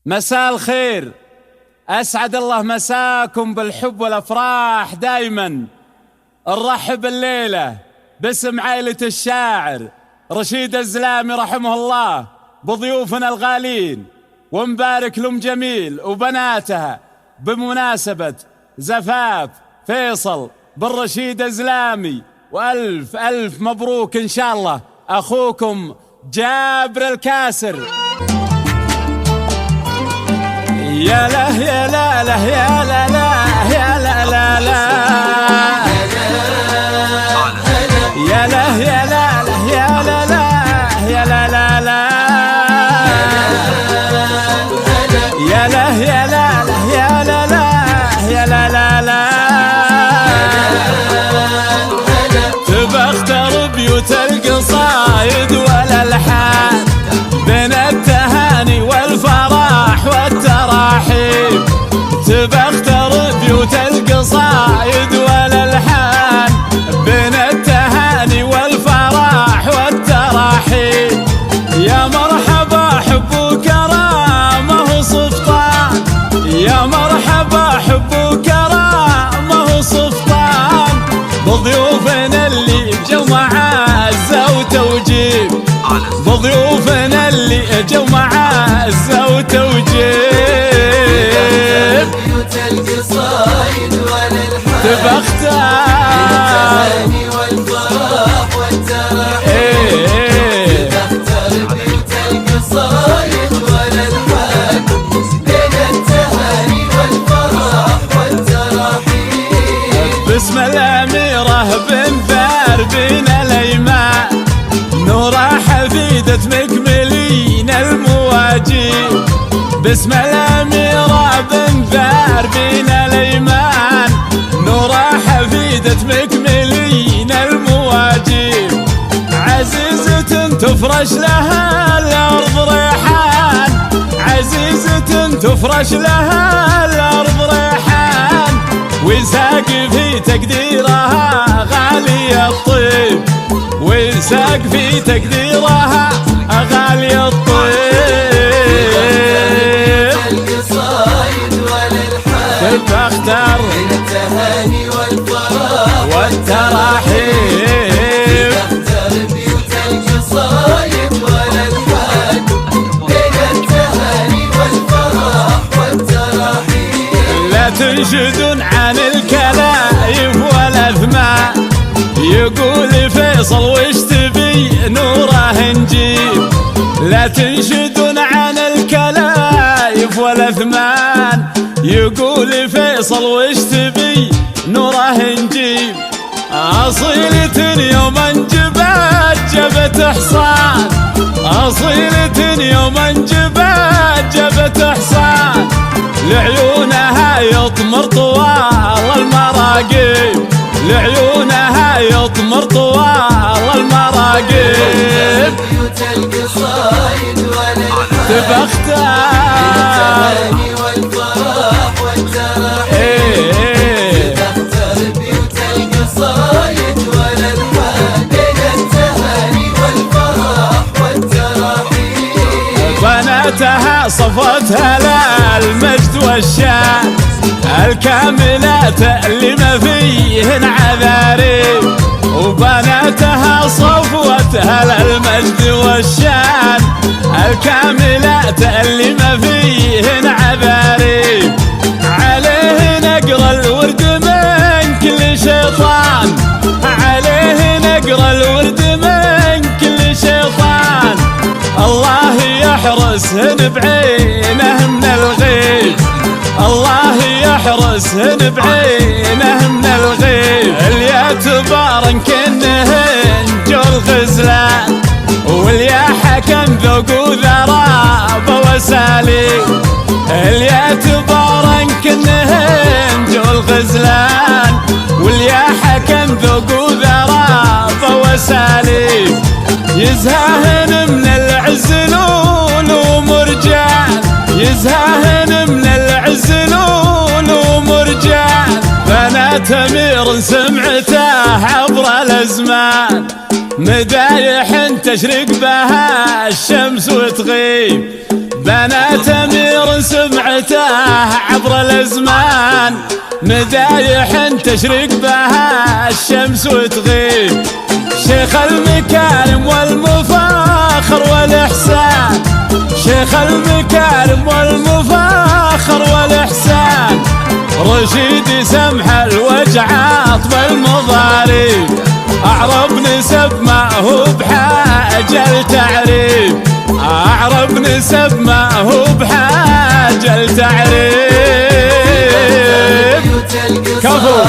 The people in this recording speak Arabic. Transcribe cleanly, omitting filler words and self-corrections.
مساء الخير، أسعد الله مساكم بالحب والأفراح دايما. نرحب الليلة باسم عائلة الشاعر رشيد الزلامي رحمه الله بضيوفنا الغالين، ونبارك لأم جميل وبناتها بمناسبة زفاف فيصل بن رشيد الزلامي، وألف ألف مبروك إن شاء الله. أخوكم جابر الكاسر. يا لا يا لا لا يا لا لا يا لا لا لا يا لا يا لا لا يا لا لا يا لا لا لا يا لا يا لا لا يا لا لا يا لا لا لا. تبى اختار بيوت القصايد والالحان بين التهاني والفرح والتراحيب. تبى اختار بيوت القصايد والالحان بين التهاني والفرح والتراحيب. يا مرحبا حب وكرامه وسلطان، يا مرحبا حب وكرامه وسلطان بضيوفنا اللي جو مع عزة وتوجيب، بضيوفنا اللي جو مع عزة وتوجيب. بيوت القصايد والالحان تبى اختار والفرح والتراحيب. تختار بيوت القصايد والالحان بين التهاني والفرح والتراحيب. باسم الأميرة بنثار بين الأيمان نورا حفيدة مكملين المواجيب. باسم الأميرة بنثار بين الأيمان نورا حفيدة مكملين المواجيب. عزيزة تفرش لها الأرض ريحان، عزيزة تفرش لها الأرض ريحان، ويساق في تقديرها غالي الطيب، ويساق في تقديرها غالي الطيب. القصايد والالحان تبى اختار بين التهاني والفرح والتراحيب. تختار بيوت القصايد والالحان بين التهاني والفرح والتراحيب. لا تنشدون عن الكلايف والأثمان، يقول فيصل وش تبي نوره نجيب. لا تنشدون عن الكلايف والأثمان، يقول فيصل وش تبي نوره نجيب. أصيلة يوما جبت حصان، أصيلة يوما جبت حصان، لعيونها يطمر طوال المراقيب، لعيونها يطمر طوال المراقيب. بيوت القصايد والالحان تبى اختار التهاني والفرح والتراحيب. تختار بيوت القصايد والالحان بين التهاني والفرح والتراحيب. بناتها صفوتها للمجد والشان، الكاملات اللي ما فيهن عذاريب. وبناتها صفوتها للمجد والشان، الكاملات اللي ما فيهن عذاريب. عليه نقرا الورد من كل شيطان، عليه نقرا الورد من كل شيطان. الله يحرسهن بعينه من الغيب، الله يحرسهن بعينه من الغيب. اليا تبارن كنهن جو الغزلان، واليا حكم ذوق وذراب وساليب. اليا تبارن كنهن جو الغزلان، واليا حكم ذوق وذراب وساليب. يزهاهن من العزلول ومرجان، يزهاهن من العزلول ومرجان. بنات أمير سمعته عبر الأزمان، مدايح تشرق بها الشمس وتغيب. بنات أمير سمعته عبر الازمان، مدايح تشرق بها الشمس وتغيب. شيخ المكارم والمفاخر والإحسان، شيخ المكارم والمفاخر والإحسان، رشيد سمح الوجع عطب المضاريب، أعرب نسب ما هو بحاجة لتعريب، أعرب نسب ما هو بحاجة لتعريب. كفو